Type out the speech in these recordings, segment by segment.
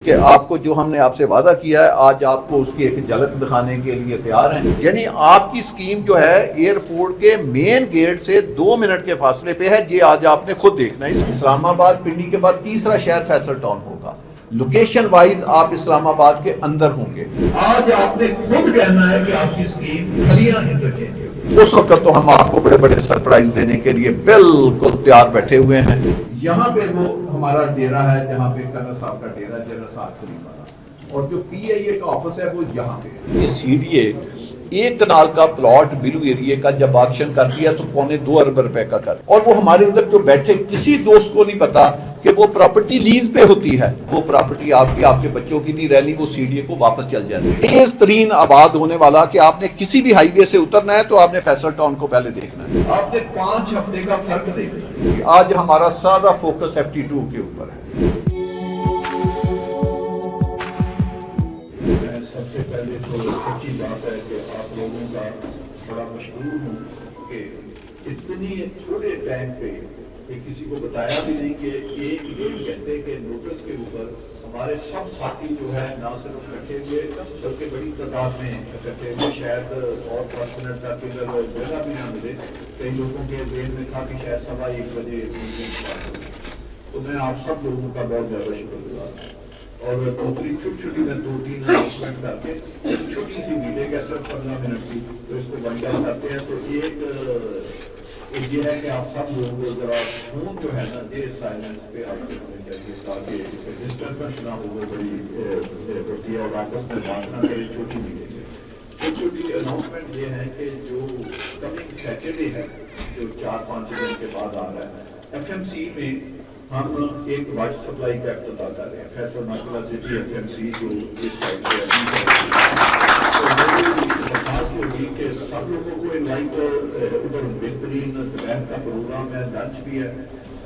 کہ آپ کو جو ہم نے آپ سے وعدہ کیا ہے آج آپ کو اس کی ایک جھلک دکھانے کے لیے تیار ہیں. یعنی آپ کی سکیم جو ہے ایئرپورٹ کے مین گیٹ سے 2 منٹ کے فاصلے پہ ہے. یہ آج آپ نے خود دیکھنا ہے. اسلام آباد پنڈی کے بعد تیسرا شہر فیصل ٹاؤن ہوگا. لوکیشن وائز آپ اسلام آباد کے اندر ہوں گے. آج آپ نے خود کہنا ہے کہ آپ کی سکیم کھلیاں انٹرچینج ہے. اس وقت تو ہم آپ کو بڑے بڑے سرپرائز دینے کے لیے بالکل تیار بیٹھے ہوئے ہیں. یہاں پہ وہ ہمارا ڈیرا ہے جہاں پہ کرنل صاحب کا ڈیرا جنرل صاحب سلیم والا, اور جو پی آئی اے کا آفس ہے وہ یہاں پہ. یہ سی ڈی اے 1 کنال کا پلاٹ بلو ایریے کا جب آکشن کر دیا تو 2.25 ارب روپے کا کر, اور وہ ہمارے ادھر جو بیٹھے کسی دوست کو نہیں پتا کہ وہ پراپرٹی لیز پہ ہوتی ہے. وہ پراپرٹی آپ کے بچوں کی نہیں رہنی, وہ سی ڈی اے کو واپس چل جاتی ہے. تیز ترین آباد ہونے والا کہ آپ نے کسی بھی ہائی وے سے اترنا ہے تو آپ نے فیصل ٹاؤن کو پہلے دیکھنا ہے. آپ نے 5 ہفتے کا فرق دیکھنا ہے. آج ہمارا سارا فوکس FT2 کے اوپر ہے. سب سے پہلے تو سچی بات ہے کہ آپ لوگوں کا بڑا مشکور ہوں کہ اتنی تھوڑے ٹائم پہ کسی کو بتایا بھی نہیں کہ 1-1.5 گھنٹے کے نوٹس کے اوپر ہمارے سب ساتھی جو ہے نہ صرف اکٹھے ہوئے بلکہ بڑی تعداد میں اکٹھے ہوئے. شاید اور 10 منٹ تک ادھر جگہ بھی نہ ملے. کئی لوگوں کے ذہن میں تھا کہ شاید 1:15 بجے میٹنگ اسٹارٹ ہوگی. تو میں آپ سب لوگوں کا بہت زیادہ شکر گزار ہوں. اور دوسری چھوٹی میں 2-3 اناؤنسمنٹ کر کے چھوٹی سی میٹنگ ہے صرف 15 منٹ کی, تو اس کو ون ڈاؤن کرتے ہیں. تو ایک یہ ہے کہ آپ سب لوگ ذرا فون جو ہے نا یہ سائلنس پہ آپ کو ہونے چاہیے تاکہ ڈسٹربنس نہ ہو. وہ بڑی ہوتی ہے اور آپس میں بات نہ کریں. چھوٹی میٹنگ ہے. چھوٹی اناؤنسمنٹ یہ ہے کہ جو کمنگ سیٹرڈے ہے جو 4-5 دن کے بعد آ رہا ہے, FMC میں ہم ایک واٹر سپلائی کا افتتاح کر رہے ہیں. فیصل ناکلہ سٹی FMC جو اس سائڈ سے ہوگی کہ سب لوگوں کو انوائٹ, ادھر بہترین دوپہر کا پروگرام ہے, لنچ بھی ہے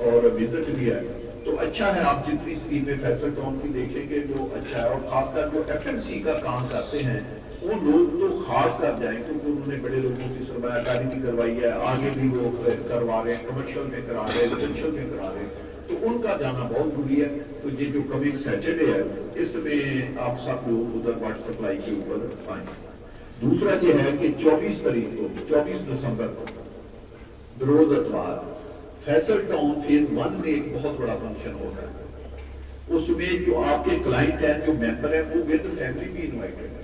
اور وزٹ بھی ہے. تو اچھا ہے آپ جتنی اسکیمیں فیصل ٹاؤن کی دیکھیں گے جو اچھا ہے. اور خاص کر جو FMC کا کام کرتے ہیں وہ لوگ تو خاص کر جائیں کیونکہ انہوں نے بڑے لوگوں کی سرمایہ کاری بھی کروائی ہے. آگے بھی وہ کروا رہے ہیں, کمرشل میں کرا رہے ہیں, ریزیڈنشل میں کرا رہے ہیں. تو ان کا جانا بہت ضروری ہے. تو یہ جو کمنگ سیٹرڈے ہے اس میں آپ سب لوگ ادھر واٹر سپلائی کے اوپر آئیں. دوسرا یہ ہے کہ 24 تاریخ کو 24 دسمبر کو بروز اتوار فیصل ٹاؤن فیز 1 میں ایک بہت بڑا فنکشن ہو رہا ہے. اس میں جو آپ کے کلائنٹ ہیں جو ممبر ہیں وہ ود فیملی بھی انوائٹڈ ہے,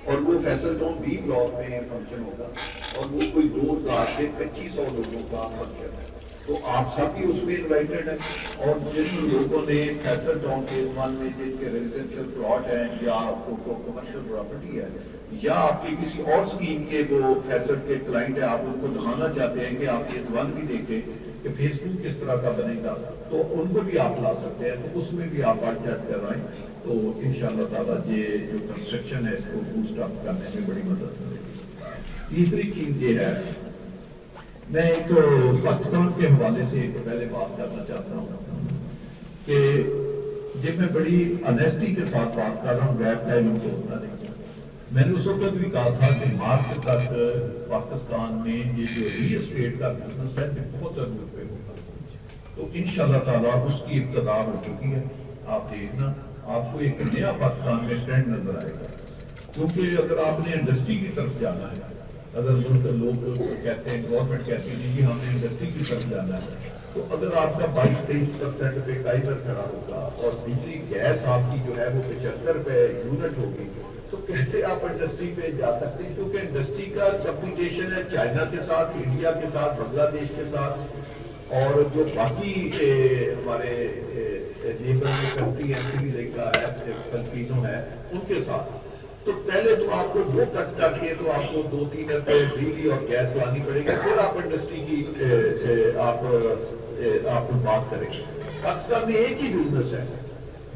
اور وہ فیصل ٹاؤن B بلاک میں فنکشن ہوگا, اور وہ کوئی 2000 سے 2500 لوگوں کا فنکشن ہے. تو آپ سب بھی اس میں انوائٹڈ ہیں. اور جن لوگوں نے فیصل ٹاؤن فیز 1 میں جن کے ریزیڈنشل پلاٹ ہیں یا کمرشل پراپرٹی ہے یا آپ کی کسی اور سکیم کے وہ فیصل کے کلائنٹ ہیں, آپ ان کو دکھانا چاہتے ہیں کہ آپ فیز 1 بھی دیکھیں کہ فیز 2 کس طرح کا بنے گا, تو ان کو بھی آپ لا سکتے ہیں. تو اس میں بھی آپ بڑھ چڑھ کر آئیں تو انشاءاللہ تعالیٰ یہ جو کنسٹرکشن ہے اس کو بوسٹ اپ کرنے میں بڑی مدد کرے گی. تیسری چیز یہ ہے میں ایک پاکستان کے حوالے سے ایک پہلے بات کرنا چاہتا ہوں کہ جب میں بڑی انیسٹی کے ساتھ بات کر رہا ہوں, گیپ ٹائم کو ہوتا نہیں. میں نے اس وقت بھی کہا تھا کہ مارچ تک پاکستان میں یہ جو ریل اسٹیٹ کا بزنس ہے بہت ارب پہ ہوگا. تو انشاءاللہ تعالیٰ اس کی ابتدا ہو چکی ہے. آپ دیکھنا آپ کو ایک نیا پاکستان میں ٹرینڈ نظر آئے گا. کیونکہ اگر آپ نے انڈسٹری کی طرف جانا ہے, اگر لوگ کہتے ہیں گورنمنٹ کہتی ہے کہ ہم نے انڈسٹری کی طرف جانا ہے, تو اگر آپ کا 22-23% پہ ٹائمر کھڑا ہوگا اور بجلی گیس آپ کی جو ہے وہ 75 روپے یونٹ ہوگی, تو کیسے آپ انڈسٹری پہ جا سکتے ہیں؟ کیونکہ انڈسٹری کا کمپٹیشن ہے چائنا کے ساتھ, انڈیا کے ساتھ, بنگلہ دیش کے ساتھ, اور جو باقی ہمارے نیبرنگ کنٹری ہیں, سری لنکا ہے, فلپینو ہے, ان کے ساتھ. تو پہلے تو آپ کو وہ کٹ کر کے تو آپ کو 2-3 روپے بجلی اور گیس لانی پڑے گی, پھر آپ انڈسٹری کی آپ بات کریں. پاکستان میں ایک ہی بزنس ہے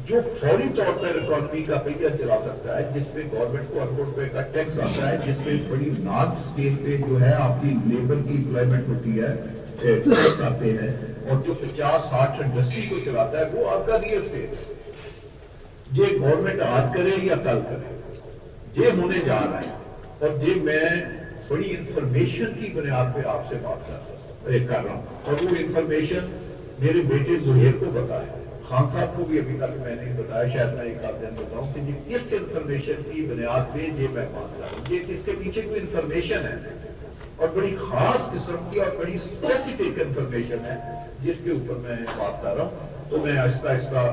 جو فوری طور پر اکانومی کا پہیہ چلا سکتا ہے, جس میں گورنمنٹ کو اربوں روپے کا ٹیکس آتا ہے, جس میں بڑی لارج اسکیل پہ جو ہے آپ کی لیبر کی امپلائمنٹ ہوتی ہے, ٹیکس آتے ہیں, اور جو 50-60 انڈسٹری کو چلاتا ہے وہ آپ کا ریل اسٹیٹ ہے. یہ گورنمنٹ آج کرے یا کل کرے, یہ ہونے جا رہا ہے. اور یہ میں بڑی انفارمیشن کی بنیاد پہ آپ سے بات کر رہا ہوں, اور وہ انفارمیشن میرے بیٹے زہیر کو پتا ہے. خان صاحب کو بھی ابھی تک میں نے بتایا، شاید میں ایک آدھ دن بتاؤں کہ یہ کس انفارمیشن کی بنیاد پہ یہ میں بات کر رہا ہوں، یہ اس کے پیچھے کوئی انفارمیشن ہے اور بڑی خاص قسم کی اور بڑی اسپیسیفک انفارمیشن ہے جس کے اوپر میں بات کر رہا ہوں. تو میں آہستہ آہستہ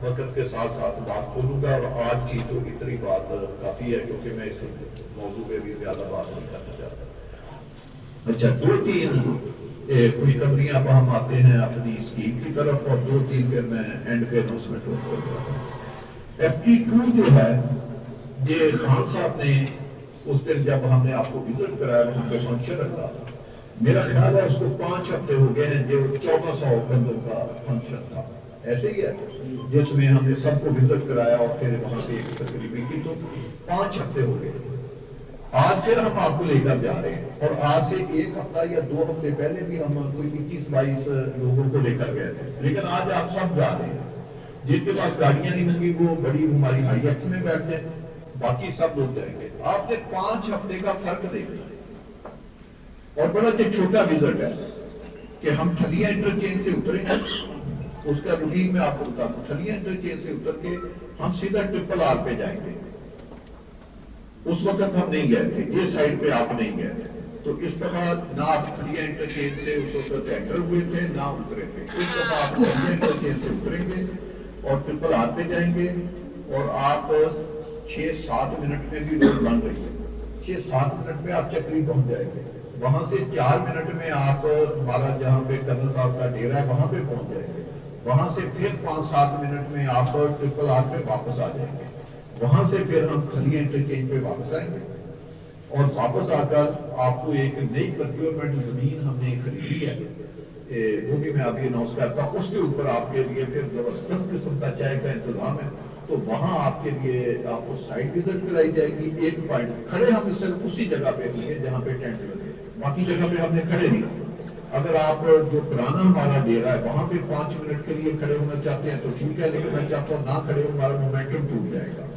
وقت کے ساتھ ساتھ بات کھولوں گا، اور آج کی تو اتنی بات کافی ہے کیونکہ میں اس موضوع پہ بھی زیادہ بات نہیں کرنا چاہتا. اچھا، 2-3 خوشخبریاں اب ہم آتے ہیں اپنی اسکیم کی طرف، اور 2-3 پھر میں اینڈ پہ اناؤنسمنٹ کرتا ہوں. FT2 جو ہے یہ خان صاحب نے اس دن جب ہم نے آپ کو وزٹ کرایا وہاں پہ فنکشن رکھا، میرا خیال ہے اس کو 5 ہفتے ہو گئے ہیں، جو 1400 بندوں کا فنکشن تھا، ایسے ہی ہے جس میں ہم نے سب کو وزٹ کرایا اور پھر وہاں پہ ایک تقریبی کی. تو 5 ہفتے ہو گئے. آج پھر ہم آپ کو لے کر جا رہے ہیں، اور آج سے 1 ہفتہ یا 2 ہفتے پہلے بھی ہم کوئی 21-22 لوگوں کو لے کر گئے تھے، لیکن آج آپ سب جا رہے ہیں. جن کے پاس گاڑیاں نہیں ہوں گی وہ بڑی ہماری ہائی ایکس میں بیٹھ جائیں، باقی سب لوگ جائیں گے. آپ نے 5 ہفتے کا فرق دیکھا، اور بڑا جو چھوٹا وزٹ ہے کہ ہم ٹھلیاں انٹرچینج سے اتریں گے. اس کا روٹین میں آپ کو بتا دوں، ٹھلیاں انٹرچینج سے اتر کے ہم سیدھا RRR پہ جائیں گے. اس وقت ہم نہیں گئے تھے، یہ سائڈ پہ آپ نہیں گئے تھے، تو اس دفعہ نہ آپ ٹھلیاں انٹرچینج سے اس وقت انٹر ہوئے تھے نہ اترے تھے. اس دفعہ آپ ٹھلیاں انٹرچینج سے اتریں گے اور RRR پہ جائیں گے، اور آپ 6-7 منٹ میں بھی روڈ بن رہی ہے، 6-7 منٹ میں آپ چکری پہنچ جائیں گے. وہاں سے 4 منٹ میں آپ ہمارا جہاں پہ کرنل صاحب کا ڈیرا ہے وہاں پہ پہنچ جائیں گے. وہاں سے پھر 5-7 منٹ میں آپ RRR پہ واپس آ جائیں گے. وہاں سے پھر ہم ٹھلیاں انٹرچینج پہ واپس آئیں گے، اور واپس آ کر آپ کو ایک نئی پروکیورمنٹ زمین ہم نے خریدی ہے، وہ بھی میں ابھی اناؤنس کرتا ہوں. اس کے اوپر آپ کے لیے پھر زبردست قسم کا چائے کا انتظام ہے. تو وہاں آپ کے لیے آپ کو سائٹ وزٹ کرائی جائے گی. 1 پوائنٹ کھڑے ہم صرف اسی جگہ پہ ہوں گے جہاں پہ ٹینٹ لگے، باقی جگہ پہ ہم نے کھڑے نہیں. اگر آپ جو پرانا ہمارا ڈیرا ہے وہاں پہ 5 منٹ کے لیے کھڑے ہونا چاہتے ہیں تو ٹھیک ہے، لیکن میں چاہتا ہوں نہ کھڑے ہو، ہمارا مومنٹم ٹوٹ جائے گا.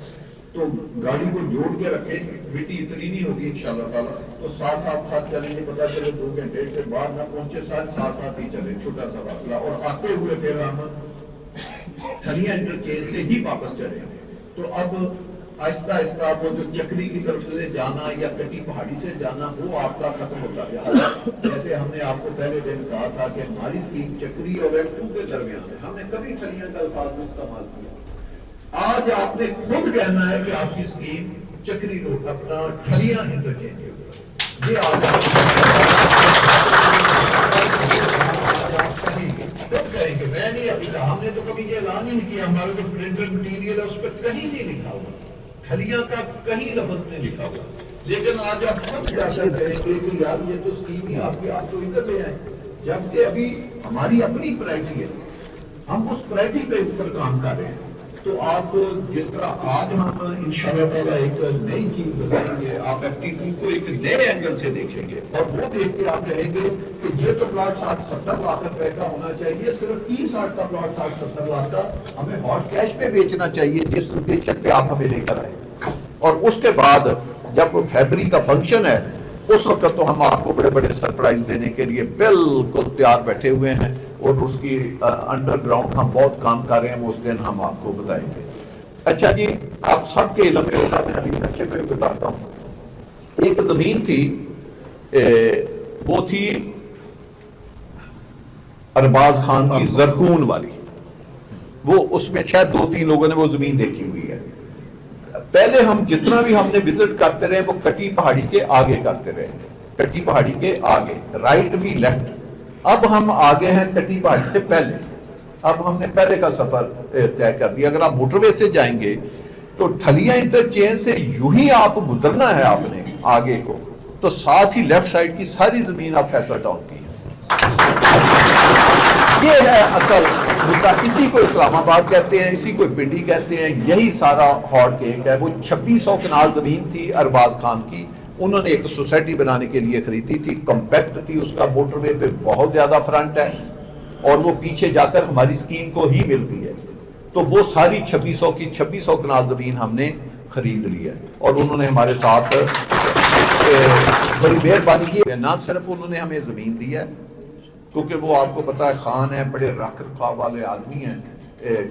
تو گاڑی کو جوڑ کے رکھیں، مٹی اتنی نہیں ہوگی انشاءاللہ تعالیٰ. تو ساتھ چلیں گے، پتا چلے 2 گھنٹے کے بعد نہ پہنچے، ساتھ ہی چلیں، چھوٹا سا فاصلہ. اور آتے ہوئے پھر ہم ٹھلیاں انٹرچینج سے ہی واپس چلیں گے. تو اب آہستہ آہستہ وہ جو چکری کی طرف سے جانا یا کٹی پہاڑی سے جانا وہ آپ کا ختم ہوتا گیا. جیسے ہم نے آپ کو پہلے دن کہا تھا کہ ہماری اسکیم چکری اور ایکٹو کے درمیان ہے، ہم نے کبھی ٹھلیاں کا الفاظ میں استعمال کیا. آج آپ نے خود کہنا ہے کہ آپ کی اسکیم چکری روڈ اپنا ٹھلیاں انٹرچینج ہے. یہ آج کہیں گے، میں نہیں ابھی کہا، ہم نے تو کبھی یہ اعلان ہی نہیں کیا. ہمارا جو پرنٹر مٹیریل ہے اس پہ کہیں نہیں لکھا ہوا، ٹھلیاں کا کہیں لفظ نہیں لکھا ہوا. لیکن آج آپ خود جا کر کہیں گے کہ یار یہ تو اسکیم ہی آپ تو ادھر لے آئیں. جب سے ابھی ہماری اپنی پرائرٹی ہے، ہم اس پرائرٹی پہ اوپر کام کر رہے ہیں. تو آپ جس طرح آج ہم انشاءاللہ تعالیٰ ایک نئی چیز بتائیں گے، آپ FT2 کو ایک نئے اینگل سے دیکھیں گے، اور وہ دیکھ کے آپ کہیں گے کہ یہ تو پلاٹ 60-70 لاکھ روپے کا ہونا چاہیے، صرف 30-60 کا پلاٹ 60-70 لاکھ کا ہمیں ہاٹ کیش پہ بیچنا چاہیے، جس لوکیشن پہ آپ ہمیں لے کر آئے. اور اس کے بعد جب فیبری کا فنکشن ہے اس وقت تو ہم آپ کو بڑے بڑے سرپرائز دینے کے لیے بالکل تیار بیٹھے ہوئے ہیں، اور اس کی انڈر گراؤنڈ ہم بہت کام کر رہے ہیں، وہ اس دن ہم آپ کو بتائیں گے. اچھا جی، آپ سب کے علم میں ہوگا، میں ابھی اچھے پہ بتاتا ہوں. ایک زمین تھی، وہ تھی ارباز خان کی زرکون والی. وہ اس میں شاید 2-3 لوگوں نے وہ زمین دیکھی ہوئی ہے. پہلے ہم جتنا بھی ہم نے وزٹ کرتے رہے وہ کٹی پہاڑی کے آگے کرتے رہے، کٹی پہاڑی کے آگے، رائٹ بھی لیفٹ. اب ہم آگے ہیں کٹی پہاڑی سے پہلے. اب ہم نے پہلے کا سفر طے کر دیا. اگر آپ موٹر وے سے جائیں گے تو ٹھلیاں انٹرچینج سے یوں ہی آپ گزرنا ہے آپ نے آگے کو، تو ساتھ ہی لیفٹ سائڈ کی ساری زمین آپ فیصل ٹاؤن کی ہے. یہ ہے اصل مدعا. اسی کو اسلام آباد کہتے ہیں، اسی کو پنڈی کہتے ہیں. یہی سارا ہاٹ کیک ہے. وہ 2600 کنال زمین تھی ارباز خان کی، انہوں نے ایک سوسائٹی بنانے کے لیے خریدی تھی. کمپیکٹ تھی، اس کا موٹر وے پہ بہت زیادہ فرنٹ ہے، اور وہ پیچھے جا کر ہماری اسکیم کو ہی ملتی ہے. تو وہ ساری 2600 کنال زمین ہم نے خرید لی ہے، اور انہوں نے ہمارے ساتھ بڑی مہربانی کی. نہ صرف انہوں نے ہمیں زمین دی ہے، کیونکہ وہ آپ کو پتا ہے خان ہے، بڑے رکھ رکھاؤ والے آدمی ہیں،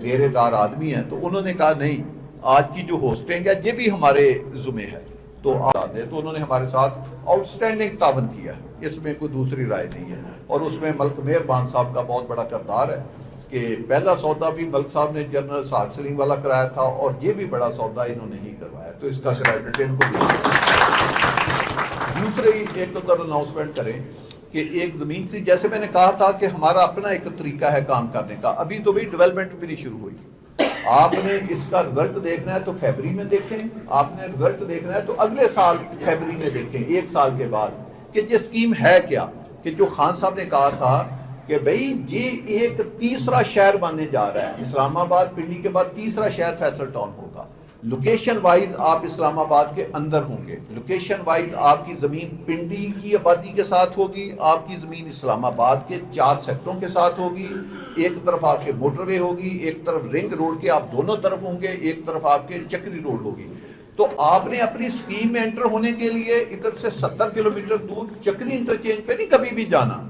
ڈیرے دار آدمی ہیں، تو انہوں نے کہا نہیں آج کی جو ہوسٹنگ ہے یہ بھی ہمارے ذمہ ہے، تو تو انہوں نے ہمارے ساتھ آؤٹ سٹینڈنگ تعاون کیا ہے، اس میں کوئی دوسری رائے نہیں ہے۔ اور اس میں ملک مہربان صاحب کا بہت بڑا کردار ہے کہ پہلا سودا بھی ملک صاحب نے جنرل ساگ سلیم والا کرایا تھا، اور یہ بھی بڑا سودا انہوں نے ہی کروایا، تو اس کا کریڈٹ ان کو بھی۔ دوسرے ایک ادھر اناؤنسمنٹ کریں کہ ایک زمین سی، جیسے میں نے کہا تھا کہ ہمارا اپنا ایک طریقہ ہے کام کرنے کا، ابھی تو بھی ڈیولپمنٹ بھی نہیں شروع ہوئی، آپ نے اس کا رزلٹ دیکھنا ہے تو فیبری میں دیکھیں، آپ نے رزلٹ دیکھنا ہے تو اگلے سال فیبری میں دیکھیں، ایک سال کے بعد، کہ یہ اسکیم ہے کیا، کہ جو خان صاحب نے کہا تھا کہ بھئی یہ ایک تیسرا شہر بننے جا رہا ہے، اسلام آباد پنڈی کے بعد تیسرا شہر فیصل ٹاؤن ہوگا، لوکیشن وائز آپ اسلام آباد کے اندر ہوں گے، لوکیشن وائز آپ کی زمین پنڈی کی آبادی کے ساتھ ہوگی، آپ کی زمین اسلام آباد کے 4 سیکٹروں کے ساتھ ہوگی، ایک طرف آپ کے موٹر وے ہوگی، ایک طرف رنگ روڈ کے آپ دونوں طرف ہوں گے، ایک طرف آپ کے چکری روڈ ہوگی۔ تو آپ نے اپنی اسکیم میں انٹر ہونے کے لیے ادھر سے 70 کلومیٹر دور چکری انٹرچینج پہ نہیں کبھی بھی جانا،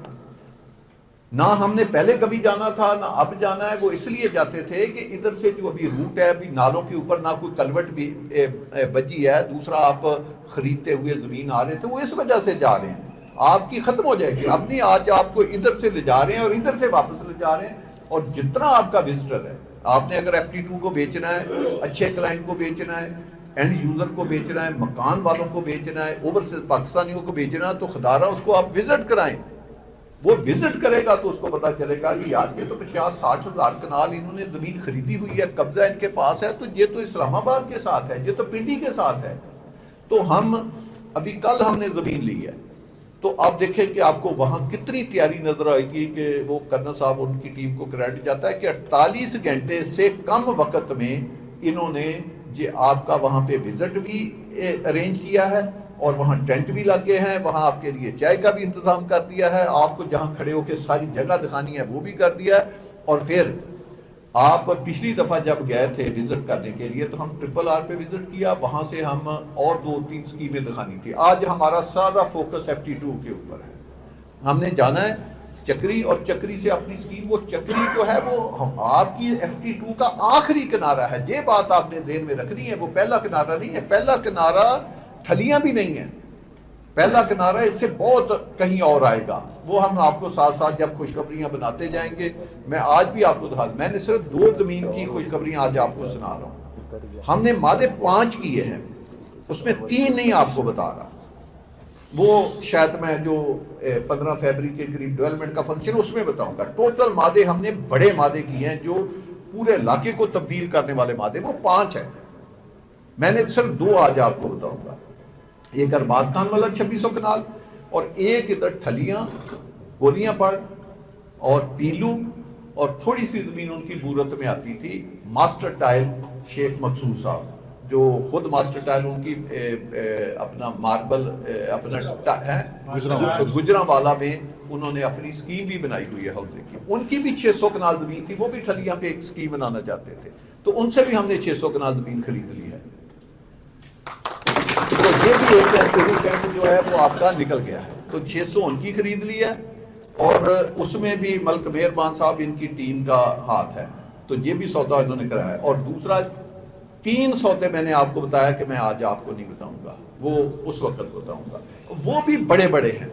نہ ہم نے پہلے کبھی جانا تھا نہ اب جانا ہے، وہ اس لیے جاتے تھے کہ ادھر سے جو ابھی روٹ ہے، ابھی نالوں کے اوپر نہ کوئی کلوٹ بھی بجی ہے، دوسرا آپ خریدتے ہوئے زمین آ رہے تھے، وہ اس وجہ سے جا رہے ہیں، آپ کی ختم ہو جائے گی، اب نہیں آج آپ کو ادھر سے لے جا رہے ہیں اور ادھر سے واپس لے جا رہے ہیں، اور جتنا آپ کا وزٹر ہے، آپ نے اگر FT2 کو بیچنا ہے، اچھے کلائنٹ کو بیچنا ہے، اینڈ یوزر کو بیچنا ہے، مکان والوں کو بیچنا ہے، اوورسیز پاکستانیوں کو بیچنا ہے، تو خدارہ اس کو آپ وزٹ کرائیں، وہ وزٹ کرے گا تو اس کو پتا چلے گا کہ یار یہ تو 50-60 ہزار کنال انہوں نے زمین خریدی ہوئی ہے، قبضہ ان کے پاس ہے، تو یہ تو اسلام آباد کے ساتھ ہے، یہ تو پنڈی کے ساتھ ہے، تو ہم ابھی کل ہم نے زمین لی ہے، تو آپ دیکھیں کہ آپ کو وہاں کتنی تیاری نظر آئے گی، کہ وہ کرنل صاحب ان کی ٹیم کو کریڈٹ جاتا ہے کہ 48 گھنٹے سے کم وقت میں انہوں نے آپ کا وہاں پہ وزٹ بھی ارینج کیا ہے، اور وہاں ٹینٹ بھی لگے ہیں، وہاں آپ کے لیے چائے کا بھی انتظام کر دیا ہے، آپ کو جہاں کھڑے ہو کے ساری جگہ دکھانی ہے وہ بھی کر دیا ہے، اور پھر آپ پچھلی دفعہ جب گئے تھے وزٹ کرنے کے لیے تو ہم RRR پہ وزٹ کیا، وہاں سے ہم اور 2-3 اسکیمیں دکھانی تھی، آج ہمارا سارا فوکس FT2 کے اوپر ہے، ہم نے جانا ہے چکری، اور چکری سے اپنی اسکیم، وہ چکری جو ہے وہ آپ کی FT2 کا آخری کنارہ ہے، یہ بات آپ نے ذہن میں رکھنی ہے، وہ پہلا کنارہ نہیں ہے، پہلا کنارہ ٹھلیاں بھی نہیں ہیں، پہلا کنارہ اس سے بہت کہیں اور آئے گا، وہ ہم آپ کو ساتھ ساتھ جب خوشخبریاں بناتے جائیں گے، میں آج بھی آپ کو دکھا، میں نے صرف 2 زمین کی خوشخبریاں آج آپ کو سنا رہا ہوں، ہم نے مادے 5 کیے ہیں، اس میں 3 نہیں آپ کو بتا رہا، وہ شاید میں جو 15 فیبری کے قریب ڈیولپمنٹ کا فنکشن اس میں بتاؤں گا، ٹوٹل مادے ہم نے بڑے مادے کیے ہیں جو پورے علاقے کو تبدیل کرنے والے مادے، وہ 5 ہیں، میں نے صرف 2 آج آپ کو بتاؤں گا، ایک ارباز خان والا 2600 کنال، اور ایک ادھر ٹھلیاں گولیاں پڑ اور پیلو، اور تھوڑی سی زمین ان کی بورت میں آتی تھی، ماسٹر ٹائل شیخ مقصود صاحب جو خود ماسٹر ٹائل ان کی اپنا ماربل اپنا ہے گجرانوالا میں انہوں نے اپنی سکیم بھی بنائی ہوئی ہے حوضے کی، ان کی بھی 600 کنال زمین تھی، وہ بھی ٹھلیاں پہ ایک سکیم بنانا چاہتے تھے، تو ان سے بھی ہم نے 600 کنال زمین خرید لی ہے، تو یہ بھی ایک جو ہے وہ آپ کا نکل گیا ہے، تو 600 ان کی خرید لی ہے، اور اس میں بھی ملک مہربان صاحب ان کی ٹیم کا ہاتھ ہے، تو یہ بھی سودا انہوں نے کرایا ہے، اور دوسرا 3 سودے میں نے آپ کو بتایا کہ میں آج آپ کو نہیں بتاؤں گا، وہ اس وقت بتاؤں گا، وہ بھی بڑے بڑے ہیں،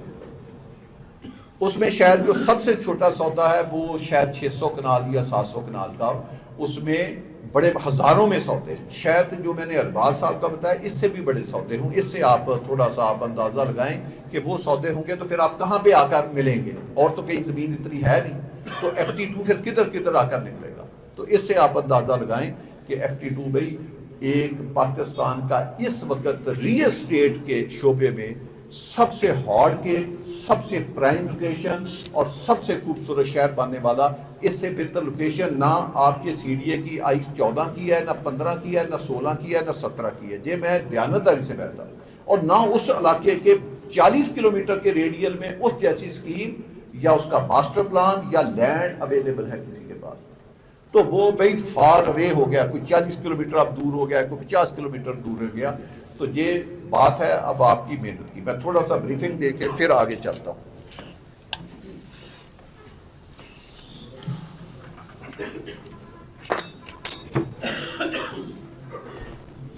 اس میں شاید جو سب سے چھوٹا سودا ہے وہ شاید 600 کنال یا 700 کنال کا، اس میں بڑے ہزاروں میں سودے ہیں، شاید جو میں نے ارباز صاحب کا بتایا اس سے بھی بڑے سودے ہوں، اس سے آپ تھوڑا سا آپ اندازہ لگائیں کہ وہ سودے ہوں گے تو پھر آپ کہاں پہ آ کر ملیں گے، اور تو کہیں زمین اتنی ہے نہیں، تو FT2 پھر کدھر کدھر آ کر نکلے گا، تو اس سے آپ اندازہ لگائیں کہ FT2 بھائی ایک پاکستان کا اس وقت ریل اسٹیٹ کے شعبے میں سب سے ہارڈ کے، سب سے پرائم لوکیشن اور سب سے خوبصورت شہر بننے والا، اس سے بہتر لوکیشن نہ آپ کے CDA کی I-14 کی ہے، نہ 15 کی ہے، نہ 16 کی ہے، نہ 17 کی ہے، یہ میں دیانتداری سے کہتا ہوں، اور نہ اس علاقے کے 40 کلومیٹر کے ریڈیل میں اس جیسی اسکیم یا اس کا ماسٹر پلان یا لینڈ اویلیبل ہے کسی کے پاس، تو وہ بھائی فار اوے ہو گیا، کوئی 40 کلومیٹر اب دور ہو گیا، کوئی 50 کلومیٹر دور ہو گیا، تو یہ بات ہے اب آپ کی محنت کی، میں تھوڑا سا بریفنگ دے کے پھر آگے چلتا ہوں۔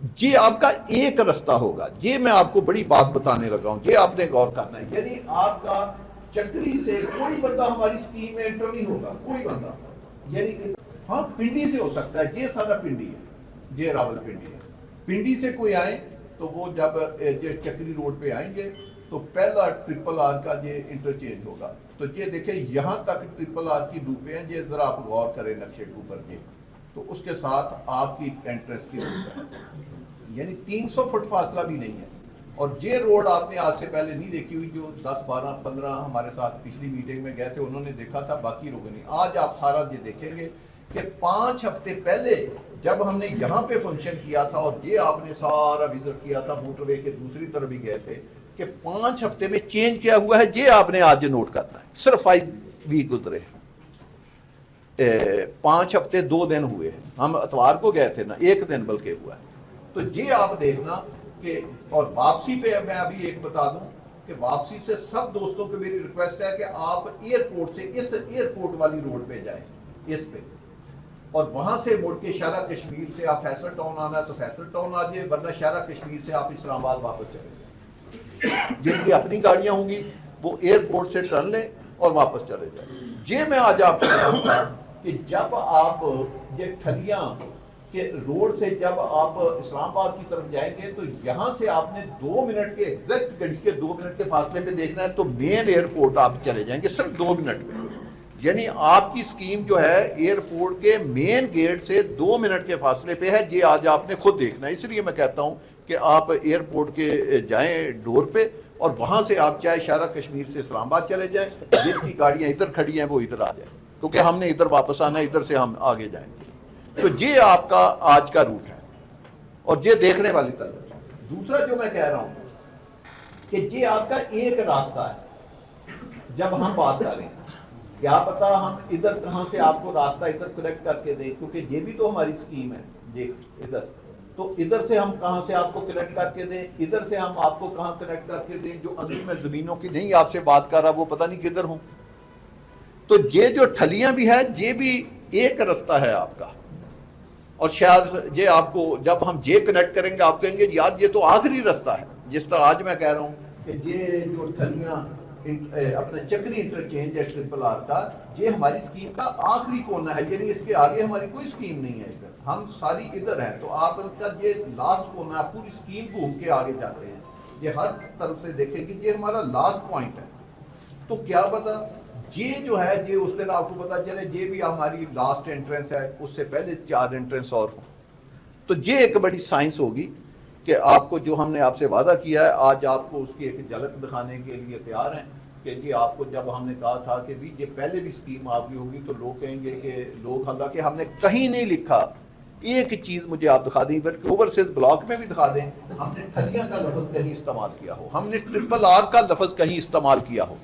یہ آپ کا ایک رستہ ہوگا. یہ میں آپ کو بڑی بات بتانے لگا ہوں, یہ آپ نے غور کرنا ہے. یعنی آپ کا چکری سے کوئی بندہ ہماری اسکیم میں انٹر نہیں ہوگا, کوئی بندہ. یعنی ہاں پنڈی سے ہو سکتا ہے, یہ سارا پنڈی ہے, یہ راول پنڈی ہے. پنڈی سے کوئی آئے تو وہ جب چکری روڈ پہ آئیں گے تو پہلا ٹرپل آر کا یہ انٹرچینج ہوگا. تو یہ دیکھیں یہاں تک ٹرپل آر کی ڈوبے ہیں, یہ ذرا آپ غور کریں نقشے کے اوپر کے, تو اس کے ساتھ آپ کی انٹرنس کی روڈ ہے, یعنی 300 فٹ فاصلہ بھی نہیں ہے. اور یہ روڈ آپ نے آج سے پہلے نہیں دیکھی ہوئی, جو 10 12 15 ہمارے ساتھ پچھلی میٹنگ میں گئے تھے انہوں نے دیکھا تھا, باقی لوگوں نے. آج آپ سارا یہ دیکھیں گے کہ 5 ہفتے پہلے جب ہم نے یہاں پہ فنکشن کیا تھا اور یہ آپ نے سارا وزٹ کیا تھا, موٹر وے کے دوسری طرف بھی گئے تھے, کہ 5 ہفتے میں چینج کیا ہوا ہے, یہ آپ نے آج نوٹ کرنا ہے. صرف 5 ویک گزرے, 5 ہفتے 2 دن ہوئے ہیں, ہم اتوار کو گئے تھے نا, 1 دن بلکہ ہوا ہے. تو یہ آپ دیکھنا کہ, اور واپسی پہ میں ابھی ایک بتا دوں کہ واپسی سے سب دوستوں کو میری ریکویسٹ ہے کہ آپ ایئرپورٹ سے اس ایئرپورٹ والی روڈ پہ جائیں, اس پہ, اور وہاں سے مڑ کے شہرہ کشمیر سے آپ فیصل ٹاؤن آنا ہے تو فیصل ٹاؤن آ جائے, ورنہ شہرہ کشمیر سے آپ اسلام آباد واپس چلے جائیں. جن کی اپنی گاڑیاں ہوں گی وہ ایئرپورٹ سے ٹرن لیں اور واپس چلے جائیں. یہ میں آج آپ کو بتاؤں گا کہ جب آپ یہ ٹھلیاں کہ روڈ سے جب آپ اسلام آباد کی طرف جائیں گے تو یہاں سے آپ نے 2 منٹ کے ایگزیکٹ گھڑی کے 2 منٹ کے فاصلے پہ دیکھنا ہے, تو مین ایئرپورٹ آپ چلے جائیں گے صرف 2 منٹ میں. یعنی آپ کی اسکیم جو ہے ایئرپورٹ کے مین گیٹ سے 2 منٹ کے فاصلے پہ ہے. یہ آج آپ نے خود دیکھنا ہے. اس لیے میں کہتا ہوں کہ آپ ایئرپورٹ کے جائیں ڈور پہ, اور وہاں سے آپ چاہے شہرہ کشمیر سے اسلام آباد چلے جائیں, جن کی گاڑیاں ادھر کھڑی ہیں وہ ادھر آ جائیں, کیونکہ ہم نے ادھر واپس آنا ہے, ادھر سے ہم آگے جائیں گے. تو یہ آپ کا آج کا روٹ ہے اور یہ دیکھنے والی طرف. دوسرا جو میں کہہ رہا ہوں کہ یہ آپ کا ایک راستہ ہے. جب ہم بات کریں کیا پتا ہم ادھر کہاں سے آپ کو راستہ ادھر کلیکٹ کر کے دیں, کیونکہ یہ بھی تو ہماری اسکیم ہے. دیکھ ادھر, تو ادھر سے ہم کہاں سے آپ کو کلیکٹ کر کے دیں, ادھر سے ہم آپ کو کہاں کلیکٹ کر کے دیں. جو اندر میں زمینوں کی نہیں آپ سے بات کر رہا وہ پتہ نہیں کدھر ہوں. تو یہ جو ٹھلیاں بھی ہے یہ بھی ایک رستہ ہے آپ کا. اور شاید یہ آپ کو جب ہم یہ کنیکٹ کریں گے آپ کہیں گے یار یہ تو آخری رستہ ہے. جس طرح آج میں کہہ رہا ہوں کہ یہ جو ٹھلیاں اپنا چکری انٹرچینج ہے ٹرپل آر کا, یہ ہماری اسکیم کا آخری کونا ہے. یعنی اس کے آگے ہماری کوئی اسکیم نہیں ہے ادھر, ہم ساری ادھر ہیں. تو آپ ان کا یہ لاسٹ کونا ہے, پوری اسکیم گھوم کے آگے جاتے ہیں. یہ ہر طرف سے دیکھیں گے یہ ہمارا لاسٹ پوائنٹ ہے. تو کیا پتا یہ جو ہے یہ اس دن آپ کو پتا چلے یہ بھی ہماری لاسٹ انٹرنس ہے, اس سے پہلے 4 انٹرنس اور ہوں. تو یہ ایک بڑی سائنس ہوگی کہ آپ کو جو ہم نے آپ سے وعدہ کیا ہے آج آپ کو اس کی ایک جھلک دکھانے کے لیے تیار ہیں. کہ یہ آپ کو جب ہم نے کہا تھا کہ بھی یہ پہلے بھی اسکیم آپ کی ہوگی تو لوگ کہیں گے کہ لوگ حالانکہ ہم نے کہیں نہیں لکھا, ایک چیز مجھے آپ دکھا دیں, اوورسیز بلاک میں بھی دکھا دیں, ہم نے ٹھلیاں کا لفظ کہیں استعمال کیا ہو, ہم نے ٹرپل آر کا لفظ کہیں استعمال کیا ہو.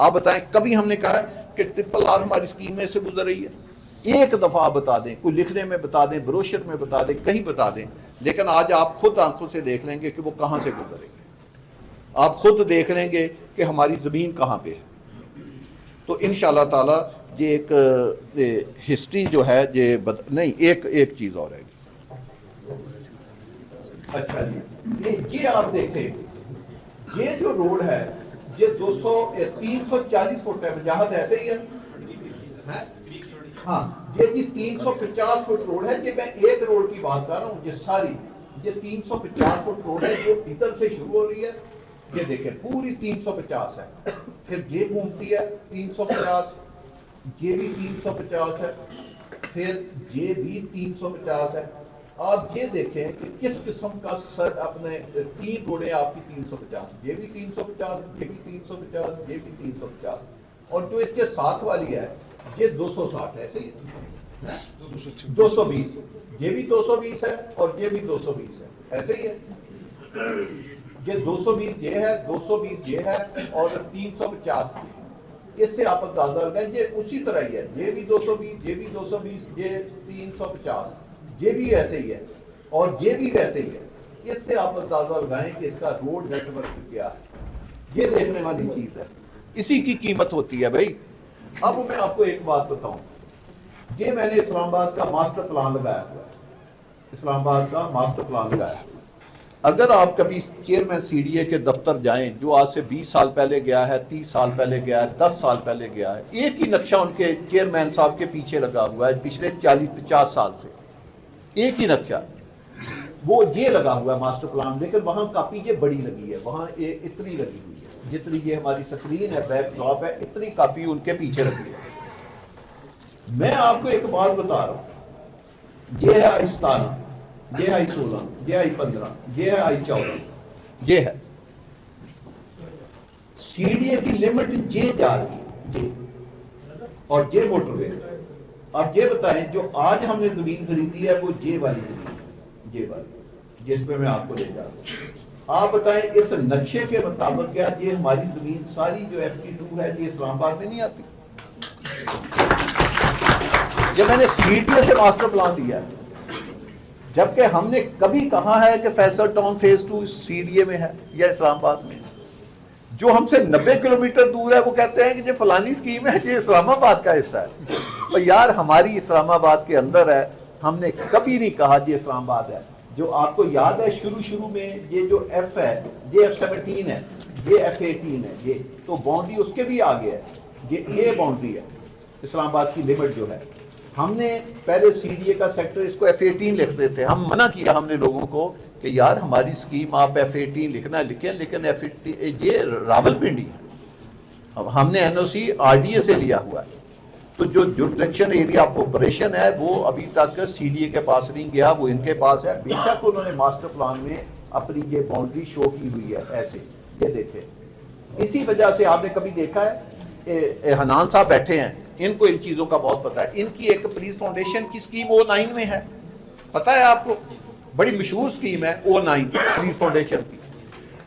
آپ بتائیں کبھی ہم نے کہا ہے کہ ٹرپل آر ہماری اسکیم میں سے گزر رہی ہے؟ ایک دفعہ آپ بتا دیں, کوئی لکھنے میں بتا دیں, بروشر میں بتا دیں, کہیں بتا دیں. لیکن آج آپ خود آنکھوں سے دیکھ لیں گے کہ وہ کہاں سے گزریں گے, آپ خود دیکھ لیں گے کہ ہماری زمین کہاں پہ ہے. تو انشاءاللہ تعالیٰ یہ ایک ہسٹری جو ہے یہ نہیں ایک چیز اور ہے. اچھا جی, یہ آپ دیکھیں یہ جو روڈ ہے یہ 340 فٹ ہے, وجاہت ایسے ہی ہے. ہاں یہ 350 فٹ روڈ ہے. یہ میں ایک روڈ کی بات کر رہا ہوں, یہ ساری یہ 350 فٹ روڈ ہے جو ادھر سے شروع ہو رہی ہے. یہ دیکھیں پوری 350 ہے, پھر یہ گھومتی ہے 350, یہ بھی 350 ہے, پھر یہ بھی 350 ہے. آپ یہ دیکھیں کہ کس قسم کا سر اپنے 3 روڈیں آپ کی 350, یہ بھی 350, یہ بھی 350, یہ بھی 350, اور جو اس کے ساتھ والی ہے یہ 260 ہے. ایسے ہی 220, یہ بھی 220 ہے اور یہ بھی 220 ہے. ایسے ہی ہے, یہ 220 یہ ہے, 220 یہ ہے اور 350. اس سے آپ اندازہ لگائیں یہ اسی طرح ہی ہے, یہ بھی 220, یہ بھی 220, یہ 350, یہ بھی ایسے ہی ہے اور یہ بھی ویسے ہی ہے. اس سے آپ اندازہ لگائیں کہ اس کا روڈ نیٹ ورک کیا ہے. یہ دیکھنے والی چیز ہے, اسی کی قیمت ہوتی ہے بھائی. اب میں آپ کو ایک بات بتاؤں, یہ میں نے اسلام آباد کا ماسٹر پلان لگایا ہوا ہے. اسلام آباد کا ماسٹر پلان لگایا. اگر آپ کبھی چیئرمین سی ڈی اے کے دفتر جائیں جو آج سے 20 سال پہلے گیا ہے, 30 سال پہلے گیا ہے, 10 سال پہلے گیا ہے, ایک ہی نقشہ ان کے چیئرمین صاحب کے پیچھے لگا ہوا ہے پچھلے 40-50 سال سے, ایک ہی نقشہ وہ یہ لگا ہوا ہے ماسٹر پلان. لیکن وہاں کاپی یہ بڑی لگی ہے, وہاں اتنی لگی ہوئی ہے جتنی یہ ہماری سکرین ہے, بیک ڈراپ ہے, اتنی کاپی ان کے پیچھے لگی ہے. میں آپ کو ایک بات بتا رہا ہوں, یہ ہے آئی 17, یہ آئی 16, یہ آئی 15, یہ ہے آئی 14, یہ ہے سی ڈی اے کی لمٹ یہ جا رہی ہے یہ, اور یہ موٹر وے. آپ یہ بتائیں جو آج ہم نے زمین خریدی ہے وہ یہ والی زمین, یہ والی جس پہ میں آپ کو لے جا رہا ہوں. آپ بتائیں اس نقشے کے مطابق کیا یہ ہماری زمین ساری جو FT2 ہے یہ اسلام آباد میں نہیں آتی؟ یہ میں نے سی ڈی اے سے ماسٹر پلان دیا ہے, جبکہ ہم نے کبھی کہا ہے کہ Faisal town phase 2 C D A میں ہے یا اسلام آباد میں. جو ہم سے 90 کلومیٹر دور ہے وہ کہتے ہیں کہ یہ فلانی اسکیم ہے, یہ اسلام آباد کا حصہ ہے. اور یار ہماری اسلام آباد کے اندر ہے, ہم نے کبھی نہیں کہا یہ اسلام آباد ہے. جو آپ کو یاد ہے شروع میں یہ جو ایف ہے یہ F17 ہے, یہ F18 ہے, یہ تو باؤنڈری اس کے بھی آگے ہے, یہ باؤنڈری ہے اسلام آباد کی لمٹ جو ہے. ہم نے پہلے سی ڈی اے کا سیکٹر اس کو F18 لکھتے تھے, ہم منع کیا ہم نے لوگوں کو کہ یار ہماری اسکیم آپ F18 لکھنا لکھیں, لیکن F18 یہ راولپنڈی ہے. اب ہم نے NOC RDA سے لیا ہوا ہے, تو جو جورسڈکشن ایریا آف آپریشن ہے وہ ابھی تک سی ڈی اے کے پاس نہیں گیا, وہ ان کے پاس ہے. بے شک انہوں نے ماسٹر پلان میں اپنی یہ باؤنڈری شو کی ہوئی ہے ایسے, یہ دیکھیں. اسی وجہ سے آپ نے کبھی دیکھا ہے حنان صاحب بیٹھے ہیں, ان کو ان چیزوں کا بہت پتا ہے. ان کی ایک پولیس فاؤنڈیشن کی اسکیم O9 میں ہے, پتا ہے آپ کو, بڑی مشہور اسکیم ہے O9 پولیس فاؤنڈیشن کی.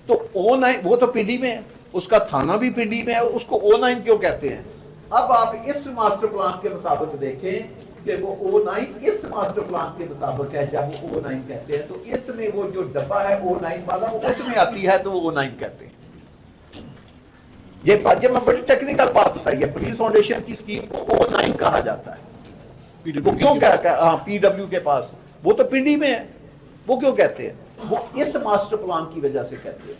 تو O9 وہ تو پنڈی میں ہے, اس کا تھانہ بھی پنڈی میں ہے, اس کو O9 کیوں کہتے ہیں؟ اب آپ اس ماسٹر پلان کے مطابق دیکھیں کہ وہ O9 اس ماسٹر پلان کے مطابق ہے. جب وہ O9 کہتے ہیں تو اس میں وہ جو ڈبہ ہے O9 والا وہ اس میں آتی ہے, تو وہ O9 کہتے ہیں. یہ میں بڑی ٹیکنیکل بات بتائی ہے, پولیس فاؤنڈیشن کی اسکیم کو O9 کہا جاتا ہے. وہ کیوں کہتا ہے؟ PW کے پاس, وہ تو پنڈی میں ہے, وہ کیوں کہتے ہیں؟ وہ اس ماسٹر پلان کی وجہ سے کہتے ہیں.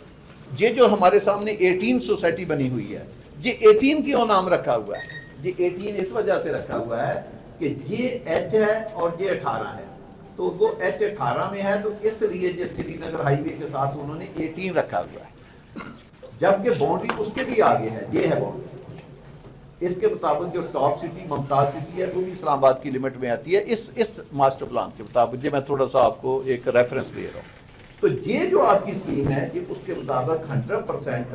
یہ جو ہمارے سامنے 18 سوسائٹی بنی ہوئی ہے, یہ 18 کیوں نام رکھا ہوا ہے؟ یہ 18 اس وجہ سے رکھا ہوا ہے کہ یہ H ہے اور یہ 18 ہے, تو وہ H 18 میں ہے, تو اس لیے یہ سری نگر ہائی وے کے ساتھ انہوں نے 18 رکھا ہوا ہے. جبکہ باؤنڈری اس کے بھی آگے ہے, یہ ہے باؤنڈری. اس کے مطابق جو ٹاپ سٹی ممتاز سٹی ہے وہ بھی اسلام آباد کی لمٹ میں آتی ہے اس ماسٹر پلان کے مطابق. یہ میں تھوڑا سا آپ کو ایک ریفرنس دے رہا ہوں. تو یہ جو آپ کی اسکیم ہے یہ اس کے مطابق 100%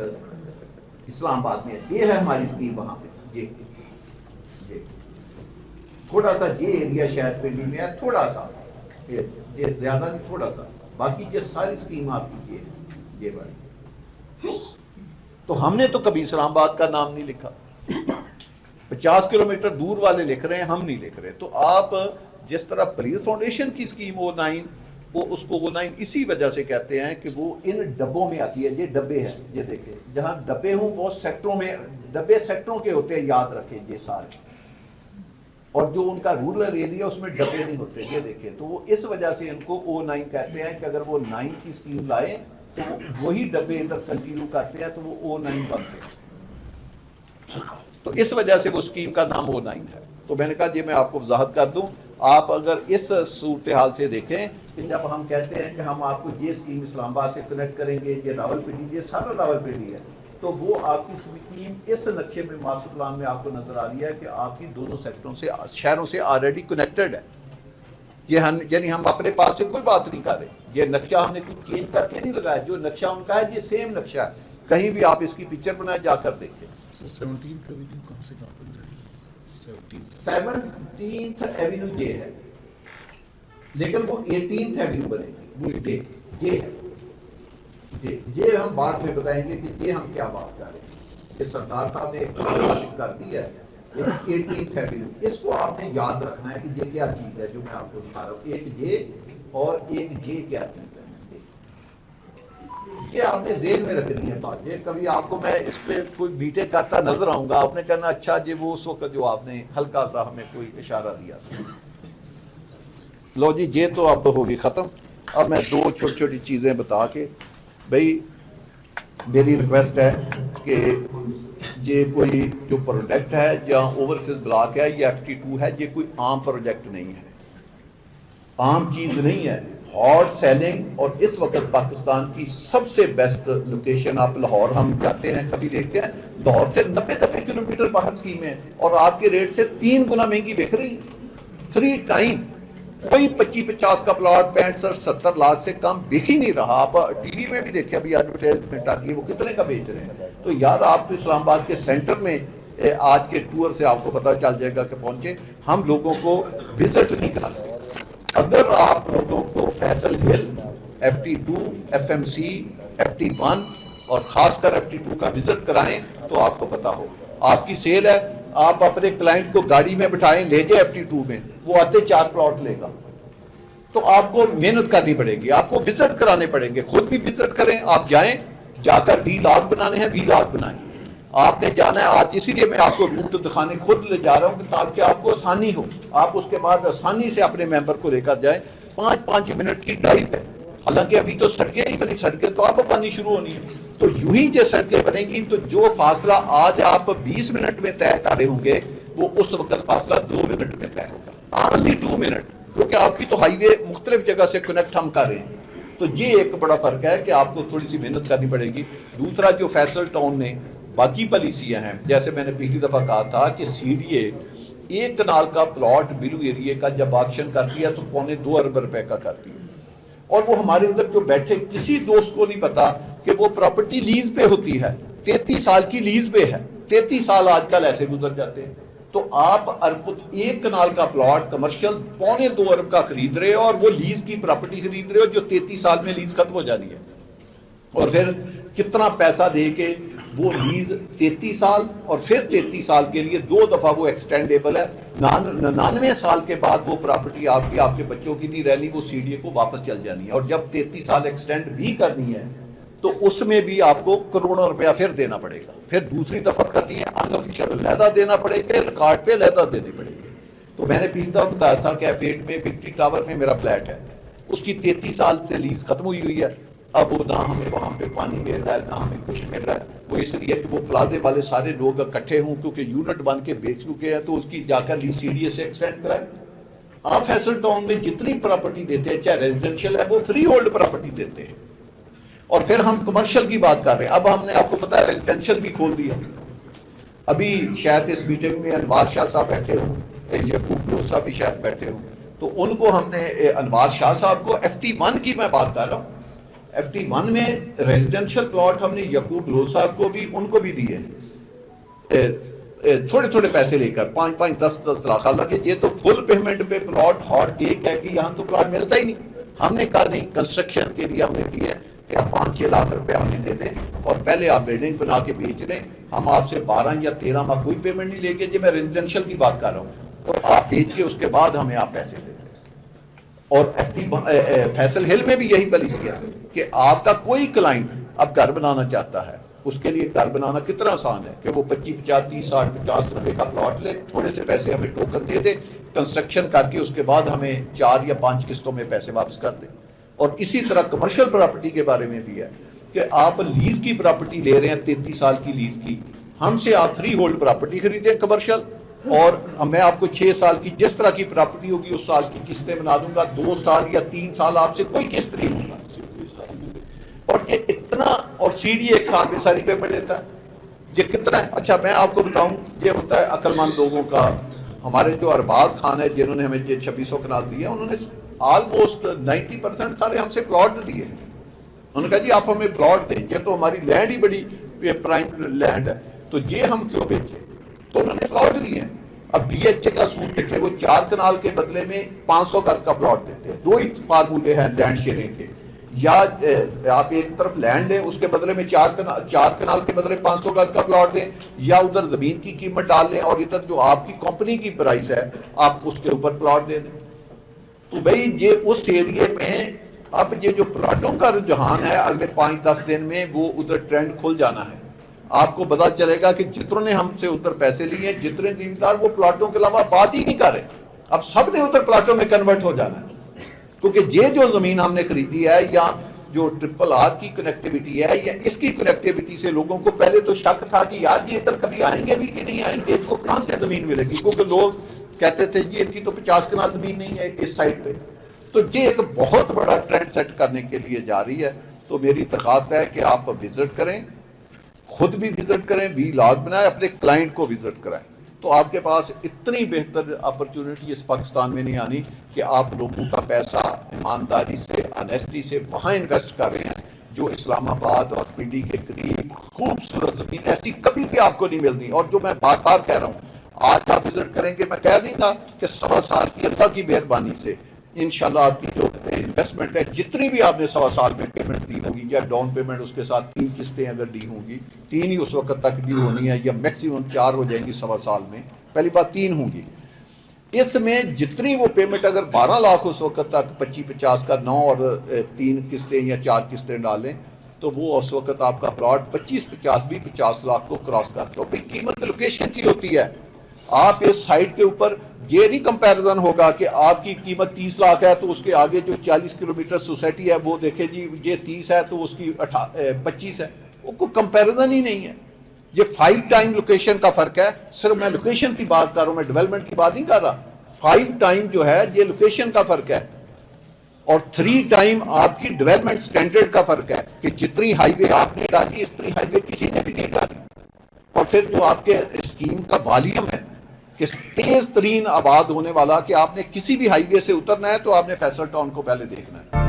اسلام آباد میں ہے. یہ ہے ہماری اسکیم وہاں پہ. یہ تھوڑا سا یہ ایریا شاید پنڈی میں ہے, تھوڑا سا, یہ زیادہ نہیں, تھوڑا سا. باقی یہ ساری اسکیم آپ کی یہ والی. تو ہم نے تو کبھی اسلام آباد کا نام نہیں لکھا, 50 کلومیٹر دور والے لکھ رہے ہیں, ہم نہیں لکھ رہے. تو آپ جس طرح پولیس فاؤنڈیشن کی اسکیم O9, وہ اس کو O9 اسی وجہ سے کہتے ہیں کہ وہ ان ڈبوں میں آتی ہے. یہ ڈبے ہیں, یہ دیکھیں جہاں ڈبے ہوں وہ سیکٹروں میں, ڈبے سیکٹروں کے ہوتے ہیں, یاد رکھیں یہ سارے. اور جو ان کا رورل ایریا اس میں ڈبے نہیں ہوتے, یہ دیکھیں. تو وہ اس وجہ سے ان کو O9 کہتے ہیں کہ اگر وہ 9 کی اسکیم لائیں تو وہی ڈبے ادھر کنٹینیو کرتے ہیں, تو وہ O9 بنتے ہیں. تو اس وجہ سے وہ اسکیم کا نام O9 ہے. تو میں نے کہا یہ میں آپ کو وضاحت کر دوں. آپ اگر اس صورتحال سے دیکھیں کہ جب ہم کہتے ہیں کہ ہم آپ کو یہ اسکیم اسلام آباد سے کنیکٹ کریں گے, یہ راولپنڈی, یہ سارا راولپنڈی ہے, تو وہ آپ کی اسکیم اس نقشے میں ماسٹر پلان میں آپ کو نظر آ رہی ہے کہ آپ کی دونوں سیکٹروں سے, شہروں سے آلریڈی کنیکٹڈ ہے. یہ یعنی ہم اپنے پاس سے کوئی بات نہیں کر رہے. یہ نقشہ ہم نے کچھ چینج کر کے نہیں لگایا, جو نقشہ ان کا ہے یہ سیم نقشہ ہے. کہیں بھی آپ اس کی پکچر بنائے, جا کر دیکھیں. 17th ایونیو یہ ہے, لیکن وہ 18th ایونیو بنے گی. وہ یہ ہم بعد میں بتائیں گے کہ یہ ہم کیا بات کر رہے ہیں. یہ سردار صاحب نے ایک کر دی ہے 18th ایونیو. اس کو آپ نے یاد رکھنا ہے کہ یہ کیا چیز ہے جو میں آپ کو دکھا رہا ہوں. ایک یہ اور ایک یہ کیا چیز ہے, یہ آپ نے ذہن میں رکھنی ہے بات. یہ کبھی آپ کو میں اس پہ کوئی میٹنگ کرتا نظر آؤں گا, آپ نے کہنا اچھا جی وہ اس وقت جو آپ نے ہلکا سا ہمیں کوئی اشارہ دیا تھا. لو جی یہ تو اب ہوگی ختم. اب میں دو چھوٹی چھوٹی چیزیں بتا کے بھائی میری ریکویسٹ ہے کہ یہ کوئی جو پروجیکٹ ہے جہاں اوورسیز بلاک ہے یہ FT2 ہے, یہ کوئی عام پروجیکٹ نہیں ہے, عام چیز نہیں ہے. ہاٹ سیلنگ اور اس وقت پاکستان کی سب سے بیسٹ لوکیشن, آپ لاہور ہم جاتے ہیں کبھی دیکھتے ہیں, لاہور سے 90 کلومیٹر باہر اسکیمیں ہیں اور آپ کے ریٹ سے 3 گنا مہنگی بک رہی, 3 ٹائم. کوئی 25-50 کا پلاٹ 65-70 لاکھ سے کم بک ہی نہیں رہا. آپ ٹی وی میں بھی دیکھیں ابھی ایڈورٹائزمنٹ آتی ہے وہ کتنے کا بیچ رہے ہیں. تو یار آپ تو اسلام آباد کے سینٹر میں آج کے ٹور سے آپ کو پتہ چل جائے گا کہ پہنچے, ہم لوگوں کو وزٹ نہیں کراتے. اگر آپ لوگوں کو فیصل ہل, FT2, FMC, FT1 اور خاص کر FT2 کا وزٹ کرائیں تو آپ کو پتا ہو آپ کی سیل ہے. آپ اپنے کلائنٹ کو گاڑی میں بٹھائیں لے جائیں FT2 میں, وہ آتے 4 پلاٹ لے گا. تو آپ کو محنت کرنی پڑے گی, آپ کو وزٹ کرانے پڑیں گے. خود بھی وزٹ کریں, آپ جائیں, جا کر 20 لاکھ بنانے ہیں 20 لاکھ بنائیں. آپ نے جانا ہے آج, اسی لیے میں آپ کو روٹ دکھانے خود لے جا رہا ہوں تاکہ آپ کو آسانی ہو. آپ اس کے بعد آسانی سے اپنے ممبر کو لے کر جائیں. 5 منٹ کی ڈرائیو ہے, حالانکہ ابھی تو سڑکیں نہیں بنی, سڑکیں تو آپ بنانی شروع ہونی ہے. تو یوں ہی جو سڑکیں بنیں گی تو جو فاصلہ آج آپ 20 منٹ میں طے کر رہے ہوں گے وہ اس وقت فاصلہ 2 منٹ میں طے ہوگا, اونلی 2 منٹ, کیونکہ آپ کی تو ہائی وے مختلف جگہ سے کنیکٹ ہم کر رہے ہیں. تو یہ ایک بڑا فرق ہے کہ آپ کو تھوڑی سی محنت کرنی پڑے گی. دوسرا جو فیصل ٹاؤن نے باقی پالیسیاں ہیں, جیسے میں نے پچھلی دفعہ کہا تھا کہ CDA 1 کنال کا پلاٹ بلو ایریے کا جب آکشن کرتی ہے تو 2.25 ارب روپے کا کرتی ہے. اور وہ ہمارے ادھر جو بیٹھے کسی دوست کو نہیں پتا کہ وہ پراپرٹی لیز پہ ہوتی ہے, 33 سال کی لیز پہ ہے. 33 سال آج کل ایسے گزر جاتے ہیں. تو آپ 1 کنال کا پلاٹ کمرشل 2.25 ارب کا خرید رہے ہو اور وہ لیز کی پراپرٹی خرید رہے ہو جو 33 سال میں لیز ختم ہو جانی ہے. اور پھر کتنا پیسہ دے کے وہ لیز 33 سال اور پھر 33 سال کے لیے 2 دفعہ وہ ایکسٹینڈیبل ہے. 99 سال کے بعد وہ پراپرٹی آپ کے بچوں کی نہیں رہنی, وہ CDA کو واپس چل جانی ہے. اور جب 33 سال ایکسٹینڈ بھی کرنی ہے تو اس میں بھی آپ کو کروڑوں روپیہ پھر دینا پڑے گا. پھر دوسری دفعہ کرنی ہے ان آفیشیل علیحدہ دینا پڑے گا, ریکارڈ پہ علیحدہ دینے پڑے گی. تو میں نے پچھلی دفعہ بتایا تھا کہ F8 میں 50 ٹاور میں میرا فلیٹ ہے, اس کی 33 سال سے لیز ختم ہوئی ہے. اب وہ نہ ہمیں وہاں پہ پانی مل رہا ہے نہ ہمیں کچھ مل رہا ہے. وہ اس لیے کہ وہ پلازے والے سارے لوگ اکٹھے ہوں کیونکہ یونٹ بن کے بیچ چکے ہیں, تو اس کی جا کر لیز CDA سے ایکسٹینڈ کرائے. آپ فیصل ٹاؤن میں جتنی پراپرٹی دیتے ہیں چاہے ریزیڈنشیل ہے وہ فری ہولڈ پراپرٹی دیتے ہیں. اور پھر ہم کمرشل کی بات کر رہے ہیں. اب ہم نے آپ کو پتا ہے ریزیڈنشیل بھی کھول دیا. ابھی شاید اس میٹنگ میں انوار شاہ صاحب بیٹھے ہوں, یعقوب لوہ صاحب بھی شاید بیٹھے ہوں, تو ان کو ہم نے انوار شاہ صاحب کو FT1 کی میں بات کر رہا ہوں, FT1 میں ریزیڈنشیل پلاٹ ہم نے یعقوب لوہ صاحب کو بھی ان کو بھی دیے تھوڑے تھوڑے پیسے لے کر 5-5 10 لاکھ. حالانکہ یہ تو فل پیمنٹ پہ پلاٹ ہاٹ ٹیک ہے کہ یہاں تو پلاٹ ملتا ہی نہیں. ہم نے کہا نہیں, کنسٹرکشن کے لیے ہم نے دیا کہ آپ 5-6 لاکھ روپے ہمیں دے دیں اور پہلے آپ بلڈنگ بنا کے بیچ دیں, ہم آپ سے 12 یا 13 ماہ کوئی پیمنٹ نہیں لے کے. جی میں ریزیڈنشیل کی بات کر رہا ہوں, تو آپ بیچ کے اس کے بعد ہمیں آپ پیسے دیں. اور فیصل ہل میں بھی یہی پالیسی ہے کہ آپ کا کوئی کلائنٹ اب گھر بنانا چاہتا ہے, اس کے لیے گھر بنانا کتنا آسان ہے کہ وہ 25-50 30 60 50 روپے کا پلاٹ لے, تھوڑے سے پیسے ہمیں ٹوکن دے دے, کنسٹرکشن کر کے اس کے بعد ہمیں 4 یا 5 قسطوں میں پیسے واپس کر دیں. اور اسی طرح کمرشل پراپرٹی کے بارے میں بھی ہے کہ آپ لیز کی پراپرٹی لے رہے ہیں 33 سال کی لیز کی, ہم سے آپ فری ہولڈ پراپرٹی خریدیں کمرشل, اور میں آپ کو 6 سال کی جس طرح کی پراپرٹی ہوگی اس سال کی قسطیں بنا دوں گا. 2 سال یا 3 سال آپ سے کوئی قسط نہیں ہوگا. اور یہ اتنا, اور CDA 1 سال میں ساری پیمنٹ لیتا ہے. یہ کتنا ہے؟ اچھا میں آپ کو بتاؤں, یہ ہوتا ہے عقل مند لوگوں کا. ہمارے جو ارباز خان ہے جنہوں نے ہمیں 2600 کنال دیا, انہوں نے آلموسٹ 90% سارے ہم سے پلاٹ دیے. انہوں نے کہا جی آپ ہمیں پلاٹ دیں, یہ تو ہماری لینڈ ہی بڑی پرائم لینڈ ہے, تو یہ ہم کیوں بیچیں. تو انہوں نے پلاٹ دیے. اب BHA کا سود دیکھیں, وہ 4 کنال کے بدلے میں 500 گز کا پلاٹ دیتے ہیں. 2 ہی فارمولے ہیں لینڈ شیئرنگ کے, یا آپ ایک طرف لینڈ لیں اس کے بدلے میں 4 کنال کے بدلے 500 گز کا پلاٹ دیں, یا ادھر زمین کی قیمت ڈال لیں اور ادھر جو آپ کی کمپنی کی پرائس ہے آپ اس کے اوپر پلاٹ دے دیں. تو بھئی یہ اس ایریے میں اب یہ جو پلاٹوں کا رجحان ہے اگلے 5-10 دن میں وہ ادھر ٹرینڈ کھل جانا ہے. آپ کو پتا چلے گا کہ جتنے نے ہم سے ادھر پیسے لیے ہیں, جتنے زمیندار وہ پلاٹوں کے علاوہ بات ہی نہیں کر رہے, اب سب نے ادھر پلاٹوں میں کنورٹ ہو جانا ہے. کیونکہ یہ جو زمین ہم نے خریدی ہے یا جو ٹرپل آر کی کنیکٹیوٹی ہے یا اس کی کنیکٹیوٹی سے لوگوں کو پہلے تو شک تھا کہ یار یہ ادھر کبھی آئیں گے بھی کہ نہیں آئیں گے, ان کو کہاں سے زمین ملے گی, کیونکہ لوگ کہتے تھے جی ان کی تو 50 کنال زمین نہیں ہے اس سائڈ پہ. تو یہ ایک بہت بڑا ٹرینڈ سیٹ کرنے کے لیے جا رہی ہے. تو میری درخواست ہے کہ آپ وزٹ کریں, خود بھی وزٹ کریں, وی لاگ بنائیں, اپنے کلائنٹ کو وزٹ کرائیں. تو آپ کے پاس اتنی بہتر اپرچونٹی اس پاکستان میں نہیں آنی کہ آپ لوگوں کا پیسہ ایمانداری سے, آنیسٹی سے وہاں انویسٹ کر رہے ہیں جو اسلام آباد اور پنڈی کے قریب خوبصورت زمین ایسی کبھی بھی آپ کو نہیں ملتی. اور جو میں بار بار کہہ رہا ہوں, آج آپ وزٹ کریں گے, میں کہہ نہیں تھا کہ 1.25 سال کی اللہ کی مہربانی سے انشاءاللہ آپ کی جو انویسٹمنٹ ہے, جتنی بھی آپ نے 1.25 سال میں پیمنٹ دی ہوگی یا ڈاؤن پیمنٹ اس کے ساتھ 3 قسطیں اگر دی ہوں گی, 3 ہی اس وقت تک دی ہونی ہے یا میکسیمم 4 ہو جائیں گی 1.25 سال میں, پہلی بات 3 ہوں گی. اس میں جتنی وہ پیمنٹ اگر 12 لاکھ اس وقت تک 25-50 کا 9 اور 3 قسطیں یا 4 قسطیں ڈالیں تو وہ اس وقت آپ کا پلاٹ 25-50 بھی 50 لاکھ کو کراس کرتا ہے. قیمت لوکیشن کی ہوتی ہے. آپ اس سائٹ کے اوپر یہ نہیں کمپیریزن ہوگا کہ آپ کی قیمت 30 لاکھ ہے تو اس کے آگے جو 40 کلومیٹر سوسائٹی ہے وہ دیکھیں جی یہ 30 ہے تو اس کی 25 ہے, وہ کوئی کمپیریزن ہی نہیں ہے. یہ 5 ٹائم لوکیشن کا فرق ہے. صرف میں لوکیشن کی بات کر رہا ہوں, میں ڈیولپمنٹ کی بات نہیں کر رہا. 5 ٹائم جو ہے یہ لوکیشن کا فرق ہے, اور 3 ٹائم آپ کی ڈیولپمنٹ سٹینڈرڈ کا فرق ہے کہ جتنی ہائی وے آپ نے ڈالی اتنی ہائی وے کسی نے بھی نہیں ڈالی. اور پھر جو آپ کے اسکیم کا والیوم ہے کہ تیز ترین آباد ہونے والا, کہ آپ نے کسی بھی ہائی وے سے اترنا ہے تو آپ نے فیصل ٹاؤن کو پہلے دیکھنا ہے.